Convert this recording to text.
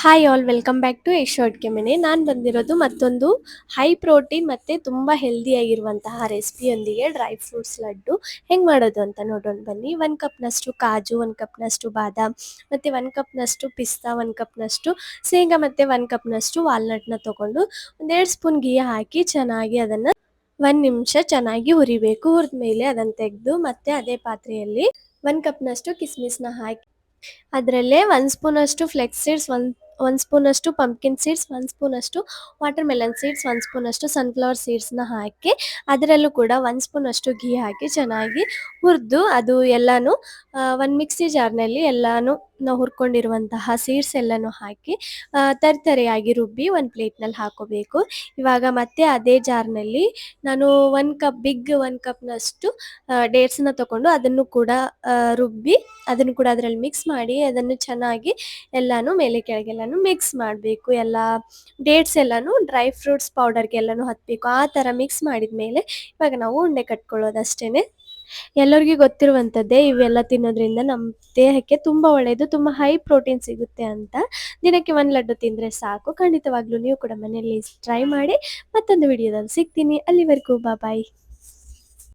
Hi all welcome back to Yasho Adge Mane. ನಾನು ಬಂದಿರೋದು ಮತ್ತೊಂದು ಹೈ ಪ್ರೋಟೀನ್ ಮತ್ತು ತುಂಬ ಹೆಲ್ದಿಯಾಗಿರುವಂತಹ ರೆಸಿಪಿಯೊಂದಿಗೆ ಡ್ರೈ ಫ್ರೂಟ್ಸ್ ಲಡ್ಡು ಹೆಂಗೆ ಮಾಡೋದು ಅಂತ ನೋಡೋಣ ಬನ್ನಿ. 1 ಕಪ್ನಷ್ಟು ಕಾಜು, 1 ಕಪ್ನಷ್ಟು ಬಾದಾಮ್ ಮತ್ತು 1 ಕಪ್ನಷ್ಟು ಪಿಸ್ತಾ, 1 ಕಪ್ನಷ್ಟು ಶೇಂಗಾ ಮತ್ತು 1 ಕಪ್ನಷ್ಟು ವಾಲ್ನಟ್ನ ತೊಗೊಂಡು 1-2 ಸ್ಪೂನ್ ಗೀ ಹಾಕಿ ಚೆನ್ನಾಗಿ ಅದನ್ನು 1 ನಿಮಿಷ ಚೆನ್ನಾಗಿ ಹುರಿಬೇಕು. ಹುರಿದ ಮೇಲೆ ಅದನ್ನು ತೆಗೆದು ಮತ್ತೆ ಅದೇ ಪಾತ್ರೆಯಲ್ಲಿ 1 ಕಪ್ನಷ್ಟು ಕಿಸ್ಮಿಸ್ನ ಹಾಕಿ ಅದರಲ್ಲೇ 1 ಸ್ಪೂನಷ್ಟು ಫ್ಲೆಕ್ಸ್ ಸೀಡ್ಸ್, 1 ಸ್ಪೂನಷ್ಟು ಪಂಪ್ಕಿನ್ ಸೀಡ್ಸ್, 1 ಸ್ಪೂನಷ್ಟು ವಾಟರ್ ಮೆಲನ್ ಸೀಡ್ಸ್, 1 ಸ್ಪೂನಷ್ಟು ಸನ್ಫ್ಲವರ್ ಸೀಡ್ಸ್ನ ಹಾಕಿ ಅದರಲ್ಲೂ ಕೂಡ 1 ಸ್ಪೂನಷ್ಟು ಘೀ ಹಾಕಿ ಚೆನ್ನಾಗಿ ಹುರಿದು ಅದು ಎಲ್ಲನೂ ಒಂದು ಮಿಕ್ಸಿ ಜಾರ್ನಲ್ಲಿ ಎಲ್ಲನೂ ನಾವು ಹುರ್ಕೊಂಡಿರುವಂತಹ ಸೀಡ್ಸ್ ಎಲ್ಲನೂ ಹಾಕಿ ತರಿತರಿಯಾಗಿ ರುಬ್ಬಿ ಒಂದು ಪ್ಲೇಟ್ನಲ್ಲಿ ಹಾಕೋಬೇಕು. ಇವಾಗ ಮತ್ತೆ ಅದೇ ಜಾರ್ನಲ್ಲಿ ನಾನು 1 ಕಪ್ನಷ್ಟು ಡೇಟ್ಸನ್ನ ತೊಗೊಂಡು ಅದನ್ನು ಕೂಡ ರುಬ್ಬಿ ಅದನ್ನು ಕೂಡ ಅದರಲ್ಲಿ ಮಿಕ್ಸ್ ಮಾಡಿ ಅದನ್ನು ಚೆನ್ನಾಗಿ ಎಲ್ಲನೂ ಮೇಲೆ ಕೆಳಗೆಲ್ಲನೂ ಮಿಕ್ಸ್ ಮಾಡಬೇಕು. ಎಲ್ಲ ಡೇಟ್ಸ್ ಎಲ್ಲನೂ ಡ್ರೈ ಫ್ರೂಟ್ಸ್ ಪೌಡರ್ಗೆ ಎಲ್ಲನೂ ಹತ್ತಬೇಕು. ಆ ಥರ ಮಿಕ್ಸ್ ಮಾಡಿದ ಮೇಲೆ ಇವಾಗ ನಾವು ಉಂಡೆ ಕಟ್ಕೊಳ್ಳೋದು ಅಷ್ಟೇ. ಎಲ್ಲರಿಗೂ ಗೊತ್ತಿರುವಂಥದ್ದೇ ಇವೆಲ್ಲ ತಿನ್ನೋದ್ರಿಂದ ನಮ್ಮ ದೇಹಕ್ಕೆ ತುಂಬ ಒಳ್ಳೆಯದು, ತುಂಬ ಹೈ ಪ್ರೋಟೀನ್ ಸಿಗುತ್ತೆ ಅಂತ. ದಿನಕ್ಕೆ 1 ಲಡ್ಡು ತಿಂದರೆ ಸಾಕು. ಖಂಡಿತವಾಗ್ಲೂ ನೀವು ಕೂಡ ಮನೆಯಲ್ಲಿ ಟ್ರೈ ಮಾಡಿ. ಮತ್ತೊಂದು ವಿಡಿಯೋದಲ್ಲಿ ಸಿಗ್ತೀನಿ. ಅಲ್ಲಿವರೆಗೂ ಬಾಯ್.